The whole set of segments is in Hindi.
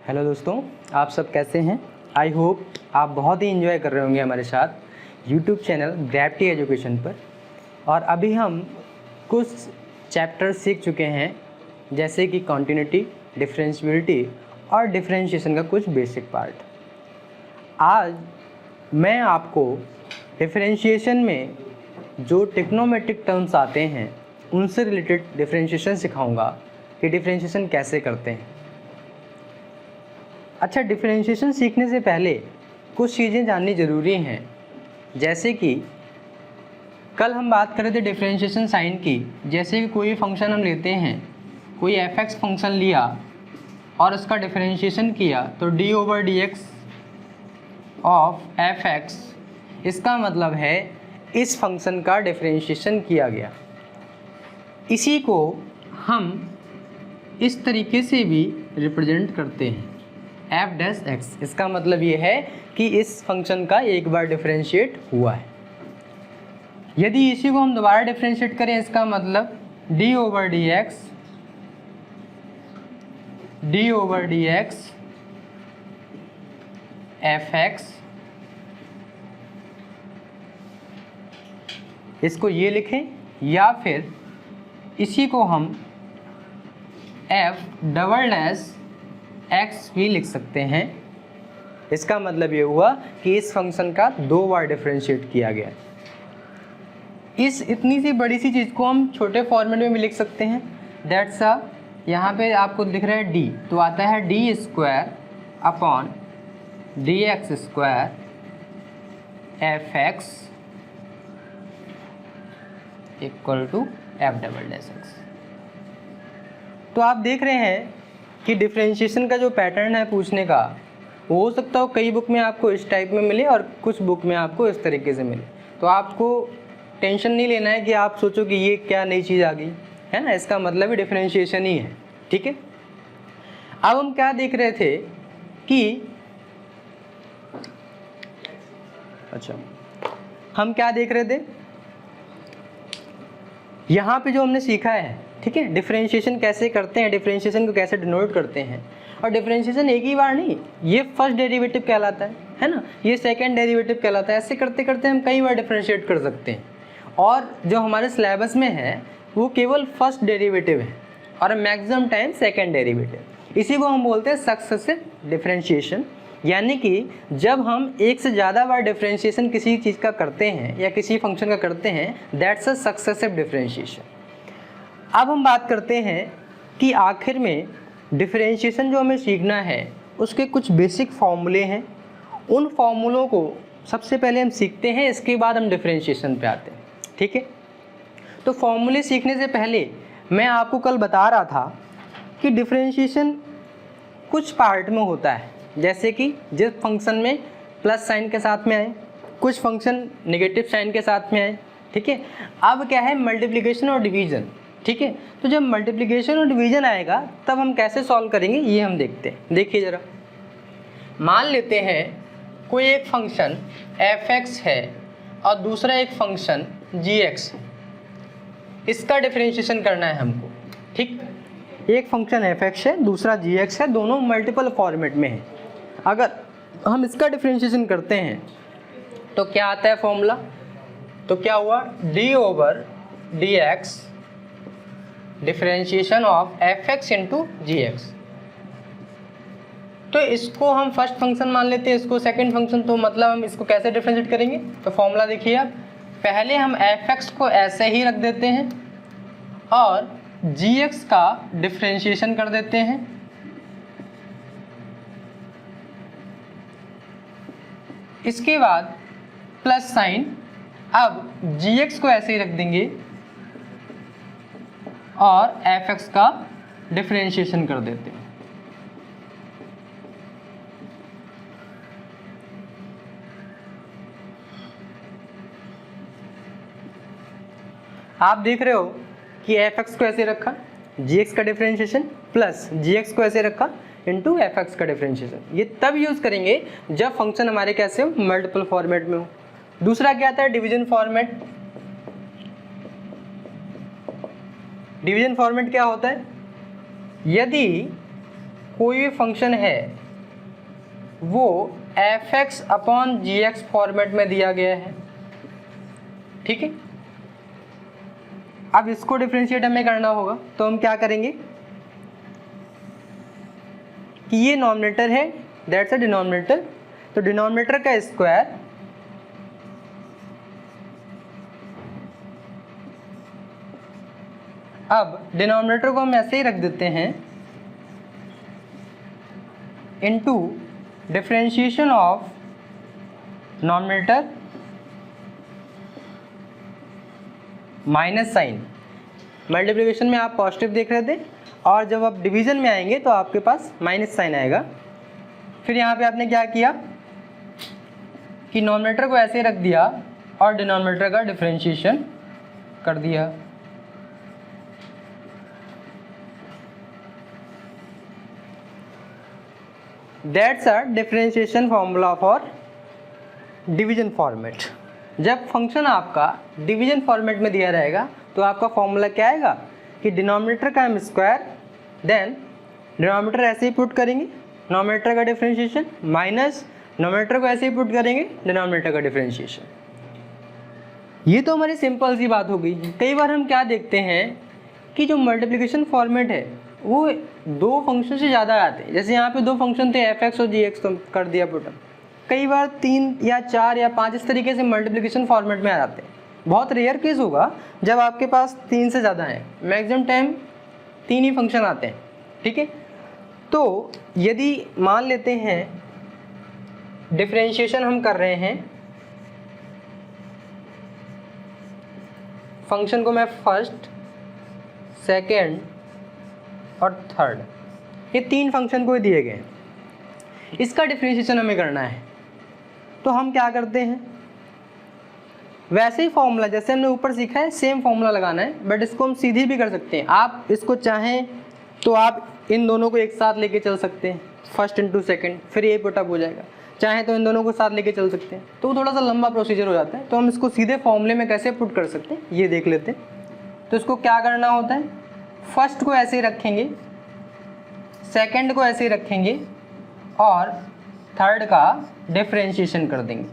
हेलो दोस्तों, आप सब कैसे हैं? आई होप आप बहुत ही एंजॉय कर रहे होंगे हमारे साथ यूट्यूब चैनल ग्रेविटी एजुकेशन पर। और अभी हम कुछ चैप्टर सीख चुके हैं, जैसे कि कॉन्टिन्यूटी, डिफरेंशियबिलिटी और डिफरेंशिएशन का कुछ बेसिक पार्ट। आज मैं आपको डिफरेंशिएशन में जो ट्रिग्नोमेट्रिक टर्म्स आते हैं उनसे रिलेटेड डिफरेंशिएशन सिखाऊंगा कि डिफरेंशिएशन कैसे करते हैं। अच्छा, डिफरेंशिएशन सीखने से पहले कुछ चीज़ें जाननी ज़रूरी हैं, जैसे कि कल हम बात कर रहे थे डिफरेंशिएशन साइन की। जैसे कि कोई फंक्शन हम लेते हैं, कोई एफ(x) फंक्शन लिया और उसका डिफरेंशिएशन किया तो d/dx ऑफ एफ(x), इसका मतलब है इस फंक्शन का डिफरेंशिएशन किया गया। इसी को हम इस तरीके से भी रिप्रेजेंट करते हैं f'(x). इसका मतलब ये है कि इस फंक्शन का एक बार डिफरेंशिएट हुआ है। यदि इसी को हम दोबारा डिफरेंशिएट करें, इसका मतलब d/dx f(x), इसको ये लिखें, या फिर इसी को हम f"(x) भी लिख सकते हैं। इसका मतलब ये हुआ कि इस फंक्शन का दो बार डिफरेंशिएट किया गया। इस इतनी सी बड़ी सी चीज़ को हम छोटे फॉर्मेट में भी लिख सकते हैं। दैट्स यहाँ पे आपको दिख रहा है d, तो आता है d² upon dx² f(x) equal to f'(x). तो आप देख रहे हैं कि डिफरेंशिएशन का जो पैटर्न है पूछने का, वो हो सकता हो कई बुक में आपको इस टाइप में मिले और कुछ बुक में आपको इस तरीके से मिले। तो आपको टेंशन नहीं लेना है कि आप सोचो कि ये क्या नई चीज़ आ गई है ना। इसका मतलब ही डिफरेंशिएशन ही है, ठीक है। अब हम क्या देख रहे थे कि हम क्या देख रहे थे, यहाँ पे जो हमने सीखा है, ठीक है, डिफरेंशिएशन कैसे करते हैं, डिफरेंशिएशन को कैसे डिनोट करते हैं। और डिफरेंशिएशन एक ही बार नहीं, ये फर्स्ट डेरिवेटिव कहलाता है ना, ये सेकंड डेरिवेटिव कहलाता है। ऐसे करते करते हम कई बार डिफरेंशिएट कर सकते हैं। और जो हमारे सिलेबस में है वो केवल फर्स्ट डेरिवेटिव है और मैक्सिमम टाइम सेकंड डेरिवेटिव। इसी को हम बोलते हैं सक्सेसिव डिफरेंशिएशन। यानी कि जब हम एक से ज़्यादा बार डिफरेंशिएशन किसी चीज़ का करते हैं या किसी फंक्शन का करते हैं, दैट्स अ सक्सेसिव डिफरेंशिएशन। अब हम बात करते हैं कि आखिर में डिफरेंशिएशन जो हमें सीखना है उसके कुछ बेसिक फॉर्मूले हैं। उन फॉर्मूलों को सबसे पहले हम सीखते हैं, इसके बाद हम डिफरेंशिएशन पे आते हैं, ठीक है। तो फॉर्मूले सीखने से पहले मैं आपको कल बता रहा था कि डिफरेंशिएशन कुछ पार्ट में होता है, जैसे कि जिस फंक्शन में प्लस साइन के साथ में आए, कुछ फंक्शन नेगेटिव साइन के साथ में आए, ठीक है। अब क्या है, मल्टीप्लिकेशन और डिवीज़न, ठीक है। तो जब मल्टीप्लिकेशन और डिवीज़न आएगा तब हम कैसे सॉल्व करेंगे ये हम देखते हैं। देखिए ज़रा, मान लेते हैं कोई एक फंक्शन f(x) है और दूसरा एक फंक्शन g(x), इसका डिफरेंशिएशन करना है हमको, ठीक। एक फंक्शन f(x) है, दूसरा g(x) है, दोनों मल्टीपल फॉर्मेट में है। अगर हम इसका डिफरेंशिएशन करते हैं तो क्या आता है फॉर्मूला, तो क्या हुआ, d/dx differentiation of f(x) into g(x). तो इसको हम फर्स्ट फंक्शन मान लेते हैं, इसको सेकंड फंक्शन। तो मतलब हम इसको कैसे डिफरेंशिएट करेंगे, तो फॉर्मूला देखिए आप, पहले हम f(x) को ऐसे ही रख देते हैं और g(x) का डिफरेंशिएशन कर देते हैं। इसके बाद प्लस साइन, अब g(x) को ऐसे ही रख देंगे और f(x) का डिफरेंशिएशन कर देते हैं। आप देख रहे हो कि f(x) को ऐसे रखा, g(x) का डिफरेंशिएशन प्लस g(x) को ऐसे रखा इंटू f(x) का डिफरेंशिएशन। ये तब यूज़ करेंगे जब फंक्शन हमारे कैसे हो, मल्टीपल फॉर्मेट में हो। दूसरा क्या आता है, डिवीजन फॉर्मेट। डिवीजन फॉर्मेट क्या होता है, यदि कोई भी फंक्शन है वो fx अपॉन gx फॉर्मेट में दिया गया है, ठीक है। अब इसको डिफरेंशिएट हमें करना होगा, तो हम क्या करेंगे कि ये नॉमिनेटर है, दैट्स अ डिनोमिनेटर, तो डिनोमिनेटर का स्क्वायर अब डिनोमिनेटर को हम ऐसे ही रख देते हैं into differentiation of nominator minus sign. Multiplication में आप पॉजिटिव देख रहे थे और जब आप डिवीजन में आएंगे तो आपके पास माइनस साइन आएगा। फिर यहाँ पे आपने क्या किया कि नॉमिनेटर को ऐसे रख दिया और डिनोमिनेटर का डिफरेंशिएशन कर दिया। That's a differentiation formula for division format. जब फंक्शन आपका डिवीजन फॉर्मेट में दिया रहेगा तो आपका फॉर्मूला क्या आएगा कि डिनोमिनेटर का हम स्क्वायर देन डिनोमिनेटर ऐसे ही पुट करेंगे नॉमिनेटर का डिफरेंशिएशन माइनस नॉमिनेटर को ऐसे ही पुट करेंगे डिनोमिनेटर का डिफरेंशिएशन। ये तो हमारी सिंपल सी बात हो गई। कई बार हम क्या देखते हैं कि जो मल्टीप्लिकेशन फॉर्मेट है वो दो फंक्शन से ज़्यादा आते हैं। जैसे यहाँ पे दो फंक्शन थे fx और gx, तो कर दिया पुट। कई बार 3 या 4 या 5 इस तरीके से मल्टीप्लिकेशन फॉर्मेट में आ जाते हैं। बहुत रेयर केस होगा जब आपके पास 3 से ज़्यादा हैं, मैक्सिमम टाइम 3 ही फंक्शन आते हैं, ठीक है। तो यदि मान लेते हैं डिफरेंशिएशन हम कर रहे हैं, फंक्शन को मैं फर्स्ट सेकेंड और थर्ड, ये 3 फंक्शन को दिए गए हैं, इसका डिफरेंशिएशन हमें करना है। तो हम क्या करते हैं, वैसे ही फॉर्मूला जैसे हमने ऊपर सीखा है सेम फॉर्मूला लगाना है, बट इसको हम सीधी भी कर सकते हैं। आप इसको चाहें तो आप इन दोनों को एक साथ लेके चल सकते हैं, फर्स्ट इंटू सेकेंड, फिर ये पुटअप हो जाएगा। चाहें तो इन दोनों को साथ लेके चल सकते हैं, तो थोड़ा सा लंबा प्रोसीजर हो जाता है। तो हम इसको सीधे फॉर्मूले में कैसे पुट कर सकते हैं ये देख लेते हैं। तो इसको क्या करना होता है, फर्स्ट को ऐसे ही रखेंगे, सेकंड को ऐसे ही रखेंगे और थर्ड का डिफरेंशिएशन कर देंगे,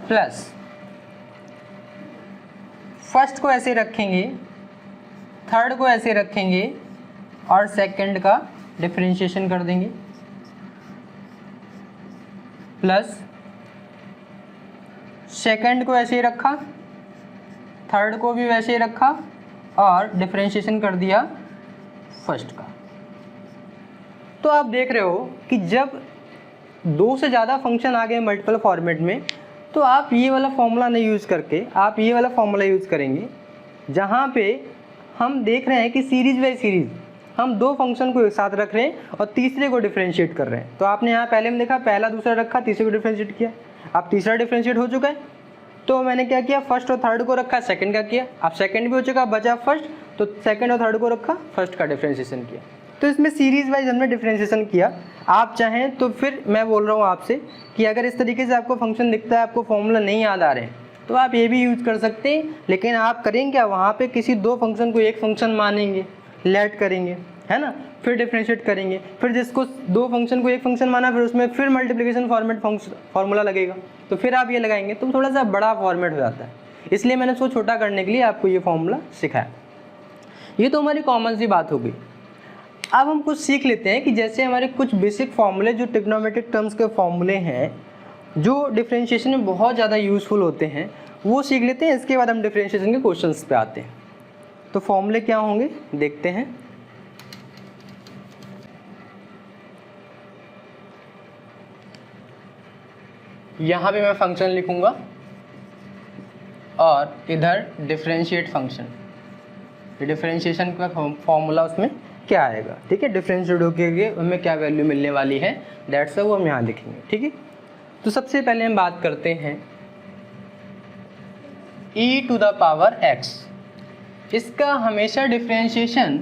प्लस फर्स्ट को ऐसे रखेंगे, थर्ड को ऐसे रखेंगे और सेकंड का डिफरेंशिएशन कर देंगे, प्लस सेकंड को ऐसे ही रखा, थर्ड को भी वैसे ही रखा और डिफरेंशिएशन कर दिया फर्स्ट का। तो आप देख रहे हो कि जब 2 से ज़्यादा फंक्शन आ गए मल्टीपल फॉर्मेट में, तो आप ये वाला फॉर्मूला नहीं यूज़ करके आप ये वाला फॉर्मूला यूज़ करेंगे, जहाँ पे हम देख रहे हैं कि सीरीज़ बाई सीरीज़ हम 2 फंक्शन को एक साथ रख रहे हैं और तीसरे को डिफरेंशिएट कर रहे हैं। तो आपने यहाँ पहले में देखा, पहला दूसरा रखा, तीसरे को डिफरेंशिएट किया। अब तीसरा डिफरेंशिएट हो चुका है, तो मैंने क्या किया, फर्स्ट और थर्ड को रखा, सेकंड का किया। अब सेकंड भी हो चुका, बचा फर्स्ट, तो सेकंड और थर्ड को रखा, फर्स्ट का डिफरेंशिएशन किया। तो इसमें सीरीज़ वाइज हमने डिफरेंशिएशन किया। आप चाहें तो फिर मैं बोल रहा हूँ आपसे कि अगर इस तरीके से आपको फंक्शन दिखता है, आपको फॉर्मूला नहीं याद आ रहे हैं, तो आप ये भी यूज़ कर सकते हैं। लेकिन आप करेंगे क्या, वहाँ पे किसी 2 फंक्शन को एक फंक्शन मानेंगे, लेट करेंगे, है ना, फिर डिफरेंशिएट करेंगे, फिर जिसको 2 फंक्शन को एक फंक्शन माना, फिर उसमें फिर मल्टीप्लिकेशन फॉर्मेट फार्मूला लगेगा, तो फिर आप ये लगाएंगे, तो थोड़ा सा बड़ा फॉर्मेट हो जाता है। इसलिए मैंने उसको छोटा करने के लिए आपको ये फॉर्मूला सिखाया। ये तो हमारी कॉमन सी बात हो गई। अब हम कुछ सीख लेते हैं कि जैसे हमारे कुछ बेसिक फॉर्मूले जो ट्रिग्नोमेट्रिक टर्म्स के फॉर्मूले हैं, जो डिफरेंशिएशन में बहुत ज़्यादा यूज़फुल होते हैं, वो सीख लेते हैं। इसके बाद हम डिफरेंशिएशन के क्वेश्चंस पे आते हैं। तो फॉर्मूले क्या होंगे देखते हैं। यहाँ पे मैं फंक्शन लिखूँगा और इधर डिफरेंशिएट फंक्शन, डिफरेंशिएशन का फॉर्मूला उसमें क्या आएगा, ठीक है, डिफरेंशिएट होके हमें क्या वैल्यू मिलने वाली है, दैट्स वो हम यहाँ लिखेंगे, ठीक है। तो सबसे पहले हम बात करते हैं e to the power x। इसका हमेशा differentiation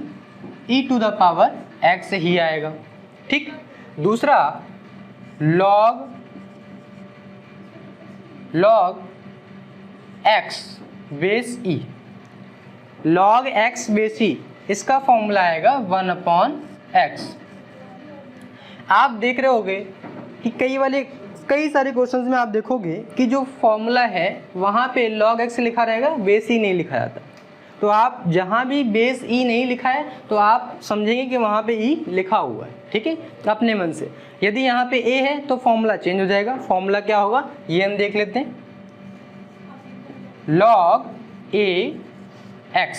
e to the power x ही आएगा, ठीक। दूसरा log x base e, log x base e, इसका फॉर्मूला आएगा 1/√x। एक्स। आप देख रहे होगे कि कई सारे क्वेश्चंस में आप देखोगे कि जो फॉर्मूला है वहाँ पे log x लिखा रहेगा, बेस ई नहीं लिखा जाता। तो आप जहाँ भी बेस ई नहीं लिखा है तो आप समझेंगे कि वहाँ पे ई लिखा हुआ है, ठीक है, अपने मन से। यदि यहाँ पे ए है तो फॉर्मूला चेंज हो जाएगा। फॉर्मूला क्या होगा ये हम देख लेते हैं, log a x,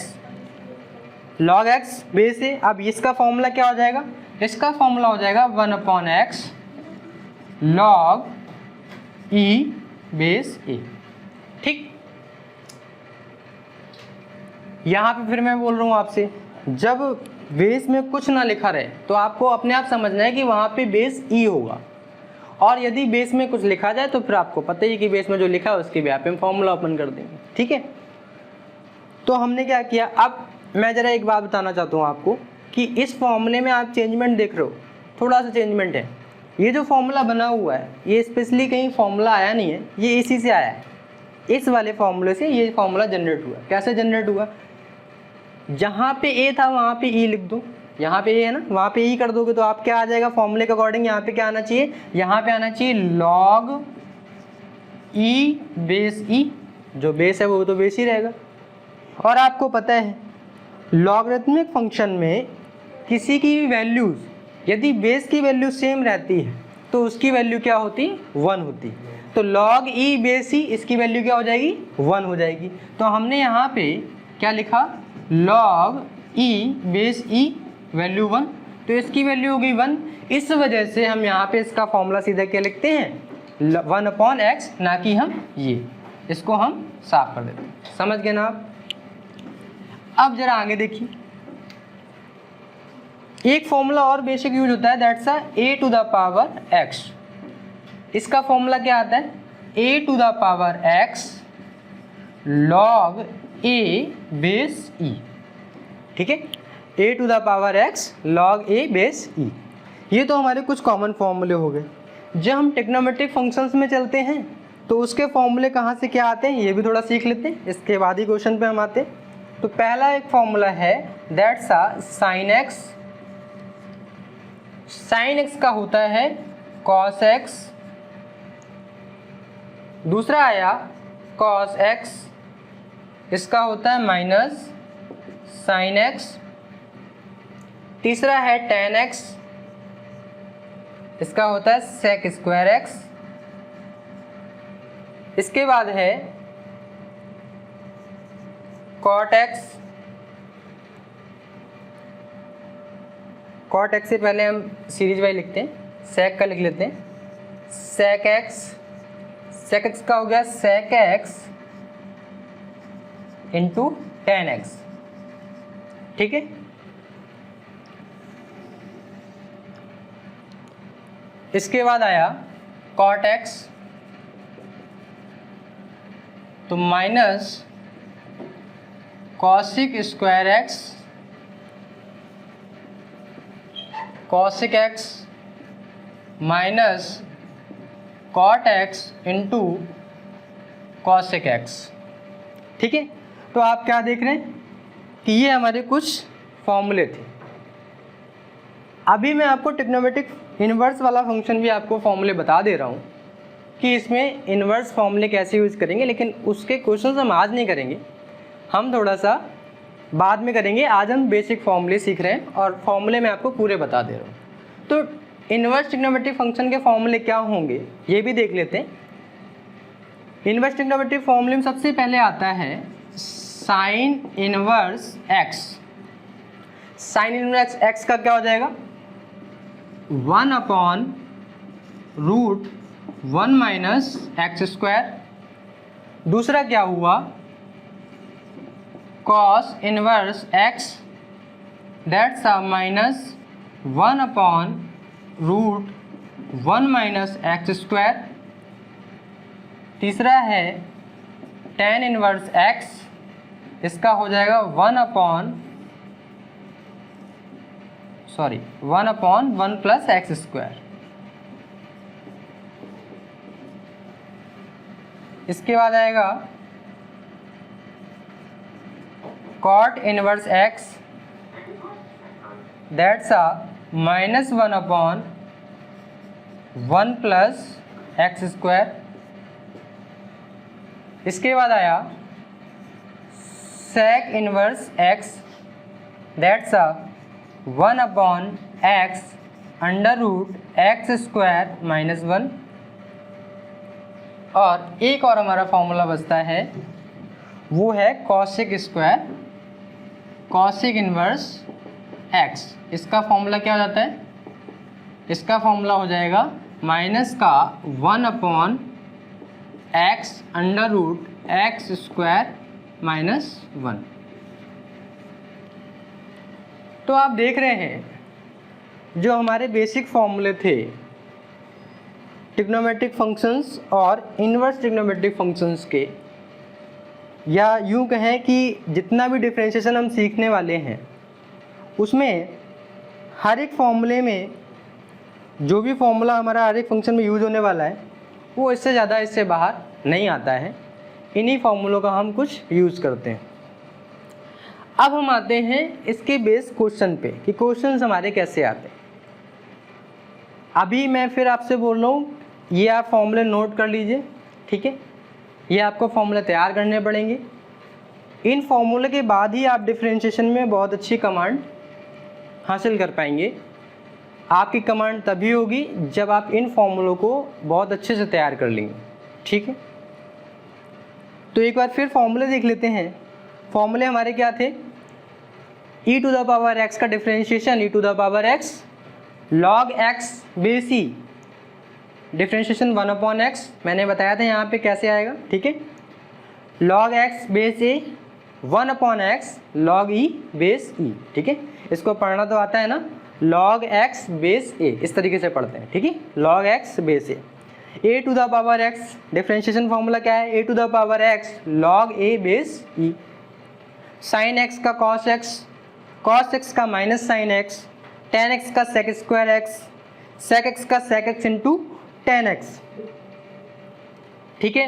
log x base A. अब इसका फॉर्मूला क्या हो जाएगा, इसका फॉर्मूला हो जाएगा 1/x log e बेस ए, ठीक। यहाँ पे फिर मैं बोल रहा हूँ आपसे, जब बेस में कुछ ना लिखा रहे तो आपको अपने आप समझना है कि वहाँ पे बेस ई होगा, और यदि बेस में कुछ लिखा जाए तो फिर आपको पता ही कि बेस में जो लिखा है उसके भी आप फॉर्मूला ओपन कर देंगे, ठीक है। तो हमने क्या किया, अब मैं ज़रा एक बात बताना चाहता हूँ आपको कि इस फॉर्मूले में आप चेंजमेंट देख रहे हो, थोड़ा सा चेंजमेंट है। ये जो फॉर्मूला बना हुआ है ये स्पेशली कहीं फॉर्मूला आया नहीं है, ये इसी से आया है, इस वाले फॉर्मूले से ये फॉर्मूला जनरेट हुआ। कैसे जनरेट हुआ, जहाँ पे ए था वहाँ पे ई लिख दो, यहाँ पे ए है ना वहाँ पे ई कर दोगे तो आप क्या आ जाएगा फॉर्मूले के अकॉर्डिंग, यहाँ पे क्या आना चाहिए, यहाँ पे आना चाहिए log ई बेस ई, जो बेस है वो तो बेस ही रहेगा। और आपको पता है लॉगरिथमिक फंक्शन में किसी की भी वैल्यूज़ यदि बेस की वैल्यू सेम रहती है तो उसकी वैल्यू क्या होती है, 1 होती। तो log ई बेस ई इसकी वैल्यू क्या हो जाएगी, 1 हो जाएगी। तो हमने यहाँ पे क्या लिखा, log ई बेस ई वैल्यू 1, तो इसकी वैल्यू हो गई 1। इस वजह से हम यहाँ पे इसका फॉर्मूला सीधा क्या लिखते हैं, 1/x, ना कि हम ये, इसको हम साफ कर देते हैं। समझ गए ना आप। अब जरा आगे देखिए, एक फॉर्मूला और बेसिक यूज होता है, दैट्स a⁴x। इसका फॉर्मूला क्या आता है, a⁴x log a base e, ठीक है, a⁴x log a base e। ये तो हमारे कुछ कॉमन फॉर्मूले हो गए। जब हम ट्रिग्नोमेट्रिक फंक्शंस में चलते हैं तो उसके फॉर्मूले कहाँ से क्या आते हैं ये भी थोड़ा सीख लेते हैं, इसके बाद ही क्वेश्चन पे हम आते हैं। तो पहला एक फॉर्मूला है that's sin x, sin x का होता है cos x। दूसरा आया cos x, इसका होता है माइनस sin x। तीसरा है tan x, इसका होता है sec स्क्वायर x। इसके बाद है cot x, cot x से पहले हम सीरीज वाइज लिखते हैं, sec का लिख लेते हैं, sec x, sec x का हो गया sec x into tan x, ठीक है। इसके बाद आया cot x, तो minus cosic square x, cosic x minus cot x into cosic x, ठीक है। तो आप क्या देख रहे हैं कि ये हमारे कुछ फॉर्मूले थे। अभी मैं आपको ट्रिग्नोमेट्रिक इन्वर्स वाला फंक्शन भी आपको फॉर्मूले बता दे रहा हूँ कि इसमें इन्वर्स फॉर्मूले कैसे यूज़ करेंगे, लेकिन उसके क्वेश्चंस हम आज नहीं करेंगे, हम थोड़ा सा बाद में करेंगे। आज हम बेसिक फॉर्मूले सीख रहे हैं और फॉर्मूले मैं आपको पूरे बता दे रहा हूँ। तो इन्वर्स ट्रिग्नोमेट्रिक फंक्शन के फॉर्मूले क्या होंगे ये भी देख लेते हैं। इन्वर्स ट्रिग्नोमेट्रिक फॉर्मूले में सबसे पहले आता है sine inverse x. Sine inverse x का क्या हो जाएगा, 1/√1 माइनस एक्स स्क्वायर। दूसरा क्या हुआ, cos inverse x, that's minus 1/√1 minus x square. तीसरा है tan इनवर्स x, इसका हो जाएगा 1/1 प्लस एक्स स्क्वायर। इसके बाद आएगा cot inverse x, that's -1 upon 1 plus x square. इसके बाद आया sec inverse x, that's 1 upon x under root x square minus 1। और एक और हमारा फॉर्मूला बचता है, वो है cosec square, cosec inverse x। इसका फॉर्मूला क्या हो जाता है? इसका फॉर्मूला हो जाएगा माइनस का 1 upon x under root x square minus 1। तो आप देख रहे हैं जो हमारे बेसिक फॉर्मूले थे ट्रिग्नोमेट्रिक फंक्शंस और इनवर्स ट्रिग्नोमेट्रिक फंक्शंस के, या यूँ कहें कि जितना भी डिफरेंशिएशन हम सीखने वाले हैं उसमें हर एक फॉर्मूले में जो भी फॉर्मूला हमारा हर एक फंक्शन में यूज़ होने वाला है वो इससे ज़्यादा इससे बाहर नहीं आता है। इन्हीं फॉर्मूलों का हम कुछ यूज़ करते हैं। अब हम आते हैं इसके बेस क्वेश्चन पे कि क्वेश्चंस हमारे कैसे आते हैं। अभी मैं फिर आपसे बोल रहा हूँ, ये आप फॉर्मूले नोट कर लीजिए, ठीक है। ये आपको फॉर्मूले तैयार करने पड़ेंगे। इन फॉर्मूले के बाद ही आप डिफरेंशिएशन में बहुत अच्छी कमांड हासिल कर पाएंगे। आपकी कमांड तभी होगी जब आप इन फॉर्मूलों को बहुत अच्छे से तैयार कर लेंगे, ठीक है। तो एक बार फिर फॉर्मूले देख लेते हैं। फॉर्मूले हमारे क्या थे? e to the power x का differentiation e to the power x log x base e, differentiation 1 upon x। मैंने बताया था यहाँ पे कैसे आएगा, ठीक है। log x base a 1 upon x log e base e, ठीक है। इसको पढ़ना तो आता है ना, log x बेस a, इस तरीके से पढ़ते हैं, ठीक है। log x base a to the power x, differentiation formula क्या है? a to the power x log a base e। Sine x का cos x, cos x का minus sine x, tan x का sec square x, sec x का sec x into tan x, ठीक है।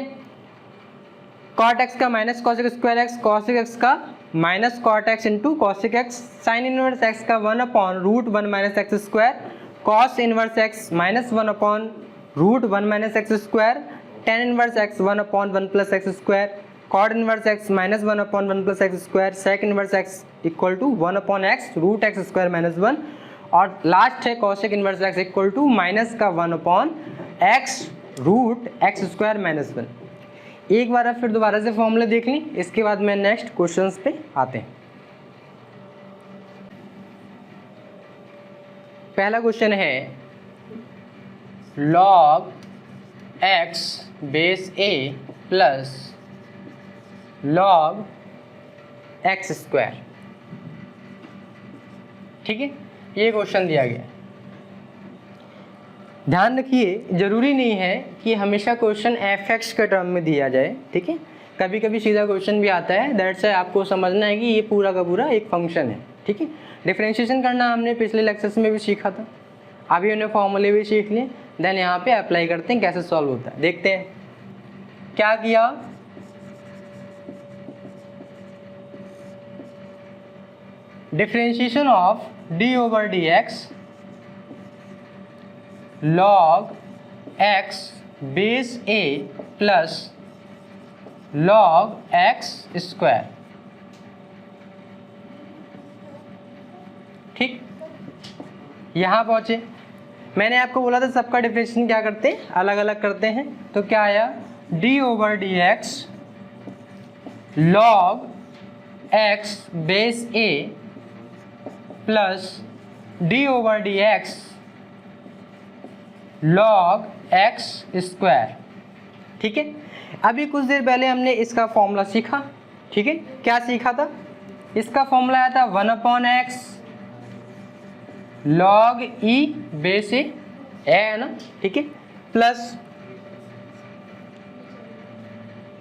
cot x का minus cosec square x, cosec x का minus cot x into cosec x, sine inverse x का 1 upon root 1 minus x square, cos inverse x minus 1 upon root 1 minus x square, tan inverse x 1 upon 1 plus x square, cot inverse x minus 1 upon 1 plus x square, sec inverse x equal to 1 upon x root x square minus 1, और लास्ट है cosec inverse x equal to minus का 1 upon x root x square minus 1। एक बार अब फिर दोबारा से फॉर्मूले देख ली, इसके बाद मैं नेक्स्ट क्वेश्चंस पे आते हैं। पहला क्वेश्चन है log x base a plus log x square, ठीक है। ये क्वेश्चन दिया गया। ध्यान रखिए, ज़रूरी नहीं है कि हमेशा क्वेश्चन fx के टर्म में दिया जाए, ठीक है। कभी कभी सीधा क्वेश्चन भी आता है, दैट्स वाई आपको समझना है कि ये पूरा का पूरा एक फंक्शन है, ठीक है। डिफरेंशिएशन करना हमने पिछले लेक्चर्स में भी सीखा था, अभी उन्हें फॉर्मूले भी सीख लिए। देन यहाँ पे अप्लाई करते हैं कैसे सॉल्व होता है। देखते हैं क्या किया। Differentiation of d over dx log x base a plus log x square, ठीक। यहाँ पहुँचे, मैंने आपको बोला था सबका डिफरेंशिएशन क्या करते हैं, अलग अलग करते हैं। तो क्या आया? d over dx log x base a plus d over dx log x square, ठीक है। अभी कुछ देर पहले हमने इसका फॉर्मूला सीखा, ठीक है। क्या सीखा था? इसका फॉर्मूला आया था 1 upon x log e base A है ना, ठीक है, प्लस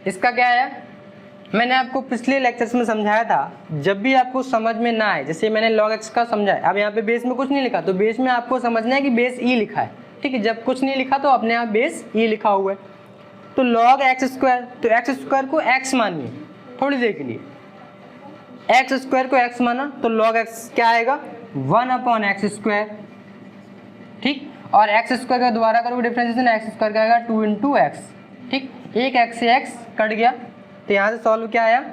इसका क्या आया? मैंने आपको पिछले लेक्चर्स में समझाया था, जब भी आपको समझ में ना आए, जैसे मैंने log x का समझाया, अब यहाँ पे बेस में कुछ नहीं लिखा, तो बेस में आपको समझना है कि बेस e लिखा है, ठीक है। जब कुछ नहीं लिखा तो अपने आप बेस e लिखा हुआ है। तो log x स्क्वायर, तो x स्क्वायर को x मानिए थोड़ी देर के लिए, x स्क्वायर को x माना तो log x क्या आएगा? 1 अपॉन एक्स स्क्वायर ठीक, और एक्स स्क्वायर का दोबारा करोगे डिफरेंशिएशन, एक्स स्क्वायर का आएगा 2 इंटू एक्स, ठीक, एक एक्स से एक्स कट गया, तो यहाँ से सॉल्व क्या आया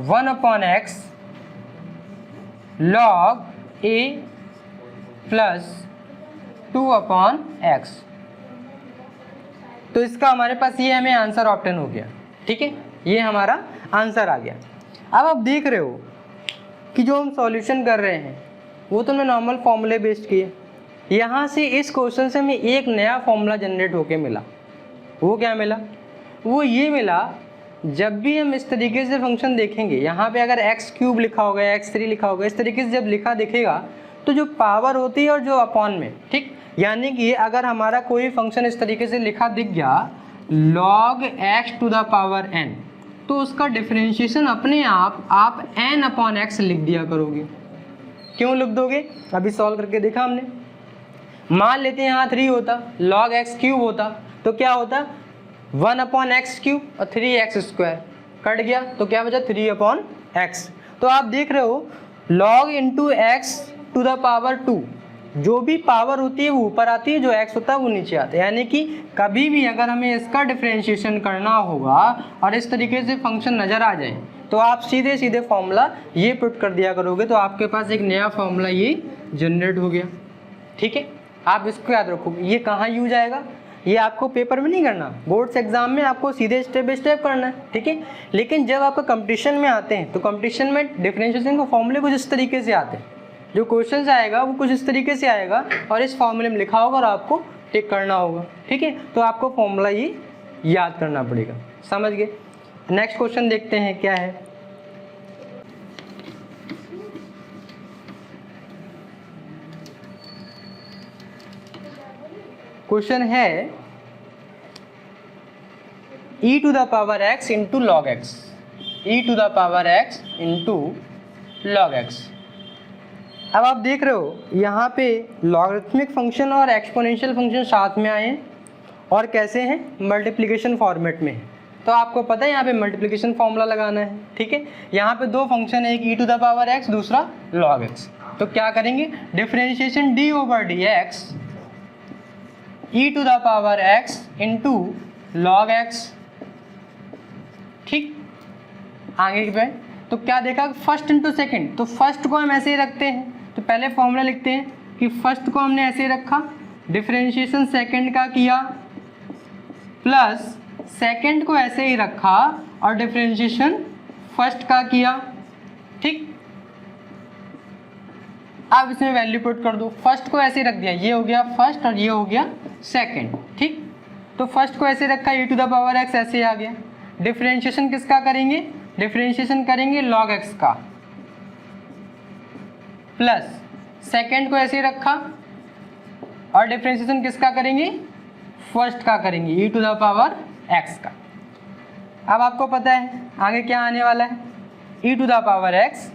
1/x log a plus 2/x। तो इसका हमारे पास ये हमें आंसर ऑप्टेन हो गया, ठीक है, ये हमारा आंसर आ गया। अब आप देख रहे हो कि जो हम सॉल्यूशन कर रहे हैं वो तो मैं नॉर्मल फॉर्मूले बेस्ड किए, यहाँ से इस क्वेश्चन से हमें एक नया फॉर्मूला जनरेट होके मिला। वो क्या मिला? वो ये मिला, जब भी हम इस तरीके से फंक्शन देखेंगे, यहाँ पे अगर x³ लिखा होगा, x3 लिखा होगा, इस तरीके से जब लिखा दिखेगा तो जो पावर होती है और जो अपॉन में, ठीक, यानी कि अगर हमारा कोई फंक्शन इस तरीके से लिखा दिख गया log x to the power n, तो उसका डिफरेंशिएशन अपने आप n/x लिख दिया करोगे। क्यों लिख दोगे? अभी सॉल्व करके देखा हमने। मान लेते हैं यहाँ 3 होता, log x³ होता, तो क्या होता 1/x³ और 3x² कट गया, तो क्या बचा 3/x। तो आप देख रहे हो log into x to the power 2, जो भी पावर होती है वो ऊपर आती है, जो x होता है वो नीचे आता है। यानी कि कभी भी अगर हमें इसका डिफरेंशिएशन करना होगा और इस तरीके से फंक्शन नज़र आ जाए तो आप सीधे सीधे फॉर्मूला ये पुट कर दिया करोगे, तो आपके पास एक नया फॉर्मूला ये जनरेट हो गया, ठीक है। आप इसको याद रखोगे, ये कहाँ यूज आएगा, ये आपको पेपर में नहीं करना, बोर्ड्स एग्जाम में आपको सीधे स्टेप बाय स्टेप करना है, ठीक है। लेकिन जब आपका कंपटीशन में आते हैं तो कंपटीशन में डिफरेंशिएशन के फॉर्मूले कुछ इस तरीके से आते हैं, जो क्वेश्चन आएगा वो कुछ इस तरीके से आएगा और इस फॉर्मूले में लिखा होगा और आपको टिक करना होगा, ठीक है। तो आपको फॉर्मूला ये याद करना पड़ेगा, समझ गए। नेक्स्ट क्वेश्चन देखते हैं क्या है। क्वेश्चन है e to the power x into log x, e to the power x into log x. अब आप देख रहे हो यहाँ पे लॉगरिथमिक फंक्शन और एक्सपोनेंशियल फंक्शन साथ में आए हैं और कैसे हैं, मल्टीप्लिकेशन फॉर्मेट में है। तो आपको पता है यहाँ पे मल्टीप्लिकेशन फॉर्मूला लगाना है, ठीक है। यहाँ पे दो फंक्शन है, एक e to the power x, दूसरा लॉग x। तो क्या करेंगे, differentiation d/dx e to the power x into log x, ठीक। आगे पे तो क्या देखा, फर्स्ट इंटू सेकेंड, तो फर्स्ट को हम ऐसे ही रखते हैं, तो पहले फॉर्मूला लिखते हैं कि फर्स्ट को हमने ऐसे रखा, डिफरेंशिएशन सेकेंड का किया, प्लस सेकेंड को ऐसे ही रखा और डिफरेंशिएशन फर्स्ट का किया, ठीक। अब इसमें वैल्यू पुट कर दो, फर्स्ट को ऐसे रख दिया, ये हो गया फर्स्ट और ये हो गया सेकेंड, ठीक। तो फर्स्ट को ऐसे रखा, e to the power x ऐसे आ गया। डिफरेंशिएशन किसका करेंगे, डिफरेंशिएशन करेंगे log x का, प्लस सेकेंड को ऐसे रखा और डिफरेंशिएशन किसका करेंगे, फर्स्ट का करेंगे, e to the power x का। अब आपको पता है आगे क्या आने वाला है, e to the power x।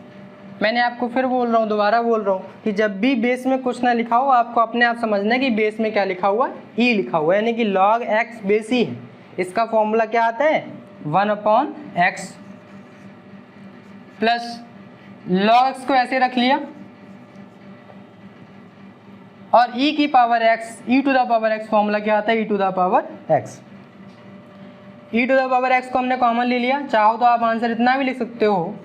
मैंने आपको फिर बोल रहा हूँ, दोबारा बोल रहा हूँ कि जब भी बेस में कुछ ना लिखा हो आपको अपने आप समझना है कि बेस में क्या लिखा हुआ है, e लिखा हुआ है, यानी कि log x बेस ही है। इसका फॉर्मूला क्या आता है 1/x, प्लस log x को ऐसे रख लिया और e की power x, e to the power x फॉर्मूला क्या आता है, e to the power x। e to the power x को हमने कॉमन ले लिया, चाहो तो आप आंसर इतना भी लिख सकते हो,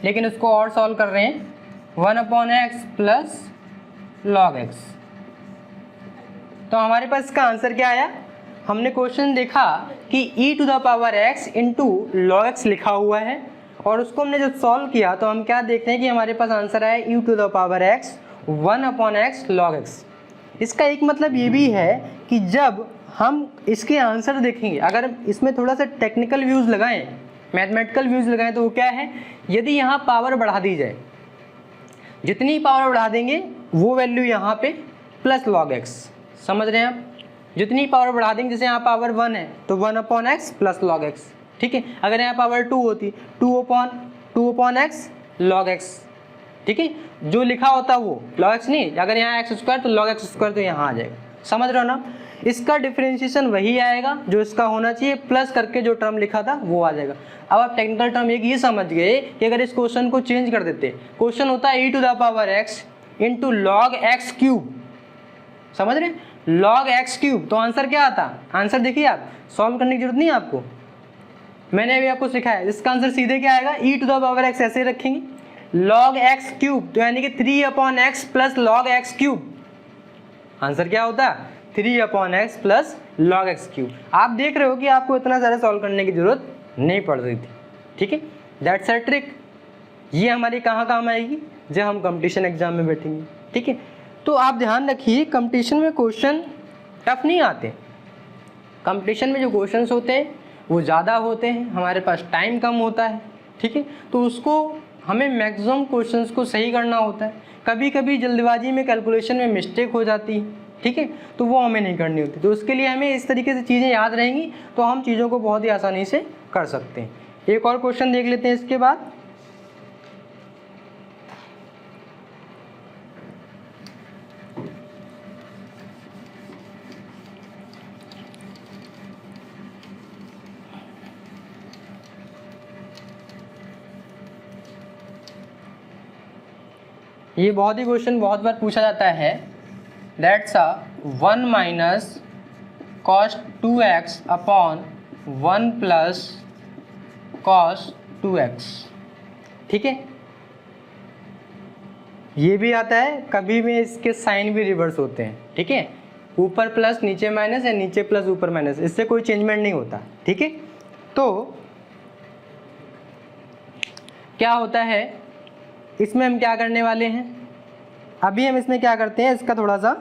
लेकिन उसको और सॉल्व कर रहे हैं, 1/x प्लस log x। तो हमारे पास इसका आंसर क्या आया, हमने क्वेश्चन देखा कि e to the power x into log x लिखा हुआ है और उसको हमने जब सॉल्व किया तो हम क्या देखते हैं कि हमारे पास आंसर आया e to the power x 1/x log x। इसका एक मतलब ये भी है कि जब हम इसके आंसर देखेंगे, अगर इसमें थोड़ा सा टेक्निकल व्यूज़ लगाएं, मैथमेटिकल व्यूज़ लगाएं, तो वो क्या है, यदि यहाँ पावर बढ़ा दी जाए, जितनी पावर बढ़ा देंगे वो वैल्यू यहाँ पे प्लस log x, समझ रहे हैं आप। जितनी पावर बढ़ा देंगे, जैसे यहाँ पावर 1 है तो 1/x प्लस log x, ठीक है। अगर यहाँ पावर 2 होती 2/x log x, ठीक है। जो लिखा होता वो log x नहीं, अगर यहाँ x² तो log x² तो यहाँ आ जाएगा, समझ रहे हो ना। इसका डिफरेंशिएशन वही आएगा जो इसका होना चाहिए, प्लस करके जो टर्म लिखा था वो आ जाएगा। अब आप टेक्निकल टर्म एक ये समझ गए कि अगर इस क्वेश्चन को चेंज कर देते, क्वेश्चन होता है e to the power x into log x cube, समझ रहे हैं, log x क्यूब, तो आंसर क्या आता, आंसर देखिए आप सॉल्व करने की जरूरत नहीं है आपको, मैंने अभी आपको सिखाया, इसका आंसर सीधे क्या आएगा, e to the power x ऐसे रखेंगे, log x क्यूब तो यानी कि 3/x plus log x cube, answer क्या होता है 3/x plus log x cube. आप देख रहे हो कि आपको इतना ज़्यादा सॉल्व करने की जरूरत नहीं पड़ रही थी, ठीक है, दैट्स अ ट्रिक। ये हमारी कहाँ काम आएगी, जब हम कंपटीशन एग्जाम में बैठेंगे, ठीक है। तो आप ध्यान रखिए कंपटीशन में क्वेश्चन टफ नहीं आते, कंपटीशन में जो क्वेश्चंस होते हैं वो ज़्यादा होते हैं, हमारे पास टाइम कम होता है, ठीक है, तो उसको हमें मैक्सिमम क्वेश्चंस को सही करना होता है। कभी कभी जल्दबाजी में कैलकुलेशन में मिस्टेक हो जाती है, ठीक है, तो वो हमें नहीं करनी होती, तो उसके लिए हमें इस तरीके से चीज़ें याद रहेंगी तो हम चीज़ों को बहुत ही आसानी से कर सकते हैं। एक और क्वेश्चन देख लेते हैं इसके बाद। ये बहुत ही क्वेश्चन बहुत बार पूछा जाता है, that's a 1 minus cos 2x upon 1 plus cos 2x, ठीक है, ये भी आता है, कभी भी इसके साइन भी रिवर्स होते हैं, ठीक है, ऊपर प्लस नीचे माइनस या नीचे प्लस ऊपर माइनस, इससे कोई चेंजमेंट नहीं होता, ठीक है। तो क्या होता है इसमें, हम क्या करने वाले हैं, अभी हम इसमें क्या करते हैं, इसका थोड़ा सा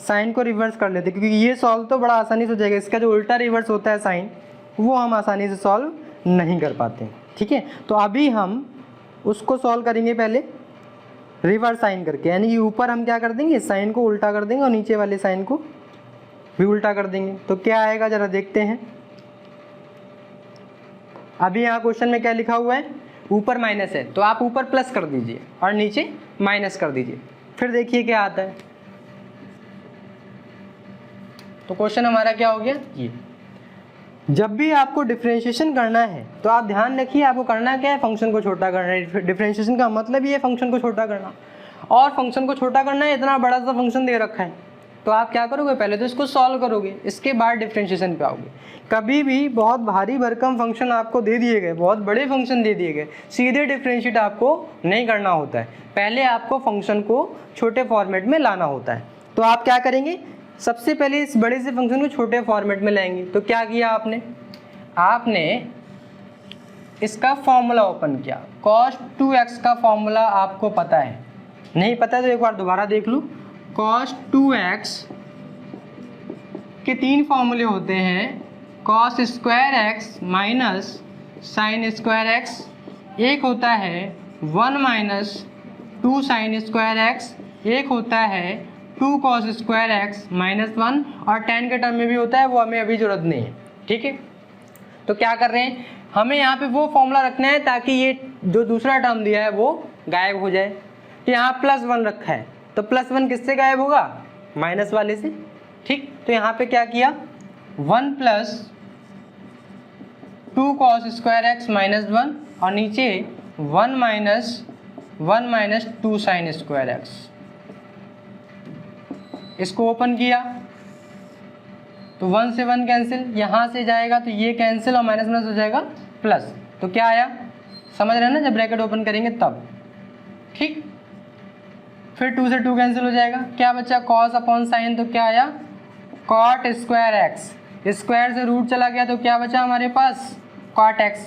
साइन को रिवर्स कर लेते हैं, क्योंकि ये सॉल्व तो बड़ा आसानी से हो जाएगा, इसका जो उल्टा रिवर्स होता है साइन, वो हम आसानी से सॉल्व नहीं कर पाते, ठीक है। तो अभी हम उसको सॉल्व करेंगे पहले रिवर्स साइन करके, यानी कि ऊपर हम क्या कर देंगे, साइन को उल्टा कर देंगे और नीचे वाले साइन को भी उल्टा कर देंगे, तो क्या आएगा जरा देखते हैं। अभी यहाँ क्वेश्चन में क्या लिखा हुआ है, ऊपर माइनस है तो आप ऊपर प्लस कर दीजिए और नीचे माइनस कर दीजिए, फिर देखिए क्या आता है। तो क्वेश्चन हमारा क्या हो गया, ये जब भी आपको डिफरेंशिएशन करना है तो आप ध्यान रखिए आपको करना क्या है, फंक्शन को छोटा करना है। डिफरेंशिएशन का मतलब ये है फंक्शन को छोटा करना, और फंक्शन को छोटा करना है, इतना बड़ा सा फंक्शन दे रखा है, तो आप क्या करोगे, पहले तो इसको सॉल्व करोगे, इसके बाद डिफरेंशिएशन पे आओगे। कभी भी बहुत भारी भरकम फंक्शन आपको दे दिए गए, बहुत बड़े फंक्शन दे दिए गए, सीधे डिफरेंशिएट आपको नहीं करना होता है, पहले आपको फंक्शन को छोटे फॉर्मेट में लाना होता है। तो आप क्या करेंगे, सबसे पहले इस बड़े से फंक्शन को छोटे फॉर्मेट में लाएंगे। तो क्या किया आपने इसका फॉर्मूला ओपन किया, cos 2x का फॉर्मूला आपको पता है, नहीं पता तो एक बार दोबारा देख लूँ। cos 2x के 3 फॉर्मूले होते हैं, cos square x minus sine square x, एक होता है 1 माइनस 2 साइन स्क्वायर x, एक होता है 2 cos स्क्वायर x माइनस 1, और tan के टर्म में भी होता है, वो हमें अभी ज़रूरत नहीं है, ठीक है। तो क्या कर रहे हैं, हमें यहाँ पे वो फॉर्मूला रखना है ताकि ये जो दूसरा टर्म दिया है वो गायब हो जाए। तो यहाँ +1 रखा है, तो +1 किससे गायब होगा, माइनस वाले से, ठीक। तो यहाँ पे क्या किया, 1 plus 2 cos square x minus 1, और नीचे 1 माइनस 2 साइन स्क्वायर x, इसको ओपन किया तो 1 से 1 कैंसिल, यहाँ से जाएगा तो ये कैंसिल और माइनस माइनस हो जाएगा प्लस, तो क्या आया, समझ रहे हैं ना, जब ब्रैकेट ओपन करेंगे तब, ठीक। फिर 2 से 2 कैंसिल हो जाएगा, क्या बचा, cos अपॉन साइन, तो क्या आया cot स्क्वायर x, स्क्वायर से रूट चला गया तो क्या बचा हमारे पास cot x।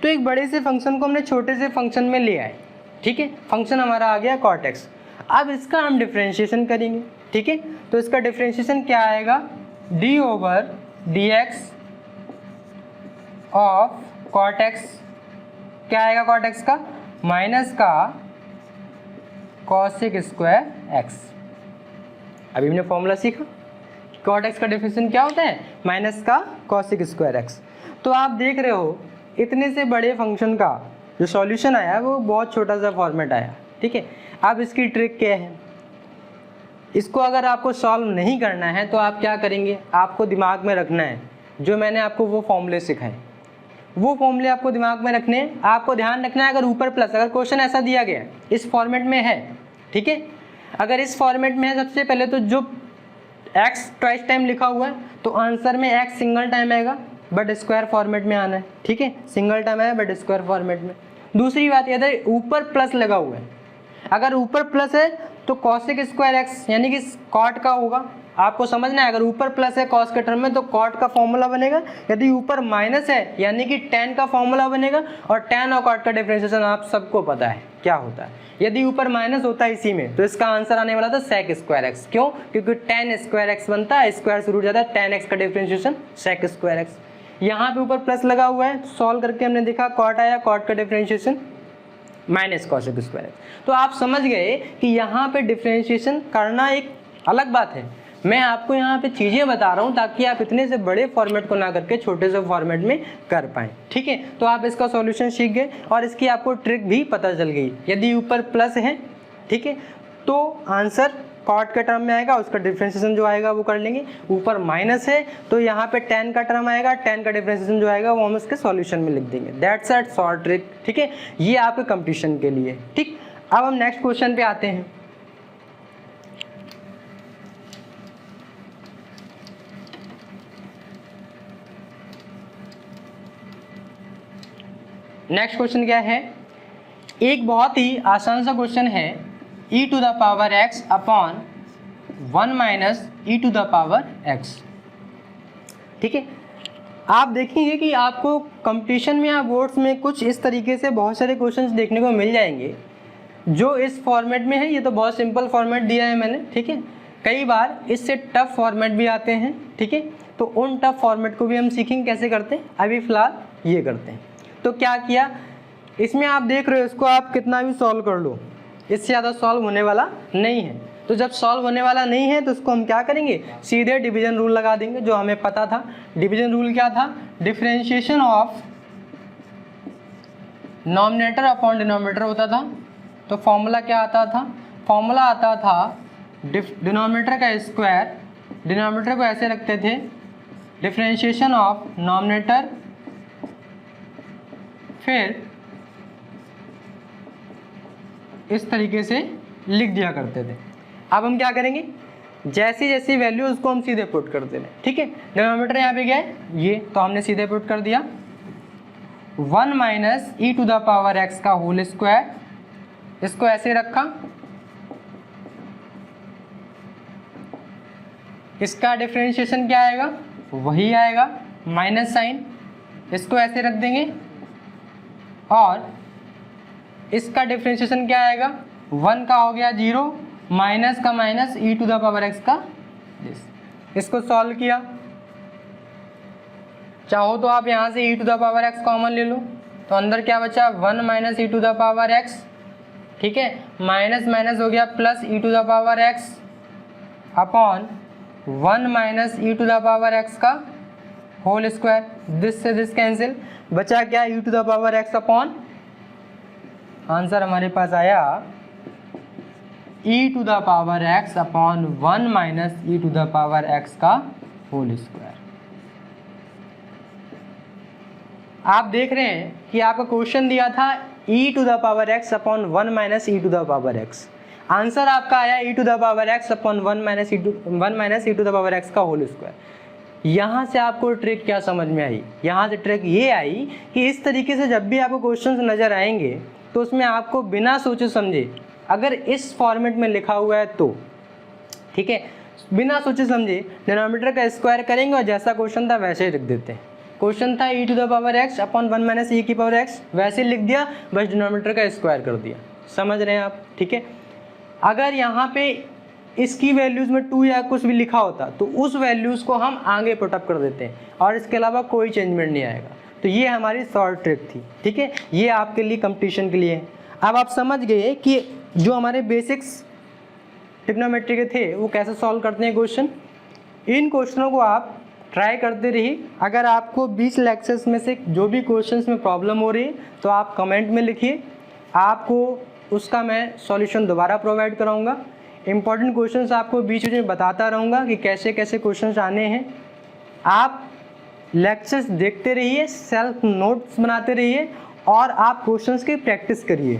तो एक बड़े से फंक्शन को हमने छोटे से फंक्शन में ले आए, ठीक है, फंक्शन हमारा आ गया cot x। अब इसका हम डिफरेंशिएशन करेंगे, ठीक है। तो इसका डिफरेंशिएशन क्या आएगा, d over dx of cot x, क्या आएगा cot x का, माइनस का cosec स्क्वायर x। अभी हमने फॉर्मूला सीखा, cot x का डिफरेंशिएशन क्या होता है, माइनस का cosec स्क्वायर x। तो आप देख रहे हो इतने से बड़े फंक्शन का जो सॉल्यूशन आया वो बहुत छोटा सा फॉर्मेट आया, ठीक है। अब इसकी ट्रिक क्या है, इसको अगर आपको सॉल्व नहीं करना है तो आप क्या करेंगे, आपको दिमाग में रखना है जो मैंने आपको वो फॉर्मूले सिखाए, वो फॉर्मूले आपको दिमाग में रखने हैं। आपको ध्यान रखना है अगर ऊपर प्लस, अगर क्वेश्चन ऐसा दिया गया इस फॉर्मेट में है, ठीक है, अगर इस फॉर्मेट में है सबसे पहले तो जो x ट्वाइस टाइम लिखा हुआ है तो आंसर में x सिंगल टाइम आएगा बट स्क्वायर फॉर्मेट में आना है, ठीक है, सिंगल टाइम आया बट स्क्वायर फॉर्मेट में। दूसरी बात यह है ऊपर प्लस लगा हुआ है, अगर ऊपर प्लस है तो कॉसेक स्क्वायर x यानी कि कॉट का होगा, आपको समझना है। अगर ऊपर प्लस है कॉस के टर्म में तो कॉट का फॉर्मूला बनेगा, यदि ऊपर माइनस है यानी कि tan का फॉर्मूला बनेगा, और tan और कॉट का डिफरेंशिएशन आप सबको पता है क्या होता है। यदि ऊपर माइनस होता है इसी में तो इसका आंसर आने वाला था sec स्क्वायर x, क्यों? क्योंकि tan स्क्वायर x बनता है, स्क्वायर से रूट जाता है, tan x का डिफरेंशिएशन sec स्क्वायर x। यहाँ पे ऊपर प्लस लगा हुआ है, सॉल्व करके हमने देखा कॉट आया, कॉट का differentiation minus cosec square x. तो आप समझ गए कि यहाँ पे डिफरेंशिएशन करना एक अलग बात है। मैं आपको यहाँ पे चीज़ें बता रहा हूँ ताकि आप इतने से बड़े फॉर्मेट को ना करके छोटे से फॉर्मेट में कर पाएँ, ठीक है। तो आप इसका सॉल्यूशन सीख गए और इसकी आपको ट्रिक भी पता चल गई। यदि ऊपर प्लस है, ठीक है, तो आंसर कॉट के टर्म में आएगा, उसका डिफरेंशिएशन जो आएगा वो कर लेंगे। ऊपर माइनस है तो यहाँ पे tan का टर्म आएगा, tan का डिफरेंशिएशन जो आएगा वो हम उसके सॉल्यूशन में लिख देंगे। दैट्स इट, शॉर्ट ट्रिक, ठीक है। ये आपके कंपटीशन के लिए, ठीक। अब हम नेक्स्ट क्वेश्चन पे आते हैं। नेक्स्ट क्वेश्चन क्या है, एक बहुत ही आसान सा क्वेश्चन है, e to the power x upon 1 minus e to the power x, ठीक है। आप देखेंगे कि आपको कंपटीशन में या बोर्ड्स में कुछ इस तरीके से बहुत सारे क्वेश्चंस देखने को मिल जाएंगे जो इस फॉर्मेट में है। ये तो बहुत सिंपल फॉर्मेट दिया है मैंने, ठीक है। कई बार इससे टफ फॉर्मेट भी आते हैं, ठीक है। तो उन टफ फॉर्मेट को भी हम सीखेंगे कैसे करते हैं, अभी फ़िलहाल ये करते हैं। तो क्या किया, इसमें आप देख रहे हो इसको आप कितना भी सॉल्व कर लो, इससे ज़्यादा सॉल्व होने वाला नहीं है। तो जब सॉल्व होने वाला नहीं है तो उसको हम क्या करेंगे, सीधे डिवीजन रूल लगा देंगे, जो हमें पता था। डिवीजन रूल क्या था, differentiation of nominator upon denominator होता था। तो फॉर्मूला क्या आता था, फॉर्मूला आता था डिनोमिनेटर का स्क्वायर, डिनोमिनेटर को ऐसे रखते थे, डिफरेंशिएशन ऑफ नॉमिनेटर, फिर इस तरीके से लिख दिया करते थे। अब हम क्या करेंगे, जैसी जैसी वैल्यू उसको हम सीधे पुट कर देंगे, ठीक है। डिनोमिनेटर यहाँ पे क्या है, ये तो हमने सीधे पुट कर दिया, 1 minus E to the power x का होल स्क्वायर, इसको ऐसे रखा, इसका डिफरेंशिएशन क्या आएगा, वही आएगा माइनस साइन, इसको ऐसे रख देंगे, और इसका डिफरेंशिएशन क्या आएगा, 1 का हो गया 0, माइनस का minus E to the power x का दिस। इसको सॉल्व किया, चाहो तो आप यहाँ से E to the power X common ले लो, तो अंदर क्या बचा, 1 minus E to the power X, ठीक है, माइनस माइनस हो गया plus E to the power x upon 1 minus E to the power x का होल स्क्वायर, दिस से दिस कैंसिल, बचा क्या, E to the power x upon, answer हमारे पास आया e to the power x upon 1 minus E to the power x का होल स्क्वायर। आप देख रहे हैं कि आपका क्वेश्चन दिया था e to the power x upon 1 minus E to the power x, answer आपका आया e to the power x upon 1 minus E to the power x का होल स्क्वायर। यहाँ से आपको ट्रिक क्या समझ में आई, यहाँ से ट्रिक ये आई कि इस तरीके से जब भी आपको क्वेश्चंस नज़र आएंगे तो उसमें आपको बिना सोचे समझे, अगर इस फॉर्मेट में लिखा हुआ है तो, ठीक है, बिना सोचे समझे डिनोमिनेटर का स्क्वायर करेंगे और जैसा क्वेश्चन था वैसे ही लिख देते हैं। क्वेश्चन था e to the power x upon 1 minus E की पावर x, वैसे लिख दिया, बस डिनोमिनेटर का स्क्वायर कर दिया। समझ रहे हैं आप, ठीक है। अगर यहाँ पे इसकी वैल्यूज़ में 2 या कुछ भी लिखा होता तो उस वैल्यूज़ को हम आगे पुटअप कर देते हैं और इसके अलावा कोई चेंजमेंट नहीं आएगा। तो ये हमारी शॉर्ट ट्रिक थी, ठीक है, ये आपके लिए कंपटीशन के लिए है। अब आप समझ गए कि जो हमारे बेसिक्स ट्रिग्नोमेट्री के थे वो कैसे सॉल्व करते हैं क्वेश्चन। इन क्वेश्चनों को आप ट्राई करते रहिए। अगर आपको 20 लेक्चर्स में से जो भी क्वेश्चंस में प्रॉब्लम हो रही है तो आप कमेंट में लिखिए, आपको उसका मैं सॉल्यूशन दोबारा प्रोवाइड कराऊंगा। इंपॉर्टेंट क्वेश्चंस आपको बीच में बताता रहूँगा कि कैसे कैसे क्वेश्चंस आने हैं। आप लेक्चर्स देखते रहिए, सेल्फ नोट्स बनाते रहिए और आप क्वेश्चंस की प्रैक्टिस करिए।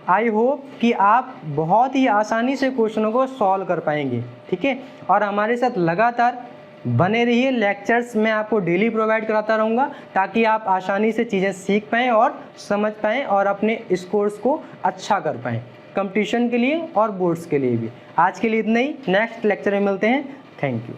आई होप कि आप बहुत ही आसानी से क्वेश्चनों को सॉल्व कर पाएंगे, ठीक है। और हमारे साथ लगातार बने रहिए, लेक्चर्स मैं आपको डेली प्रोवाइड कराता रहूँगा ताकि आप आसानी से चीज़ें सीख पाएँ और समझ पाएँ और अपने स्कोर्स को अच्छा कर पाएँ कंपटीशन के लिए और बोर्ड्स के लिए भी। आज के लिए इतना ही, नेक्स्ट लेक्चर में मिलते हैं। Thank you.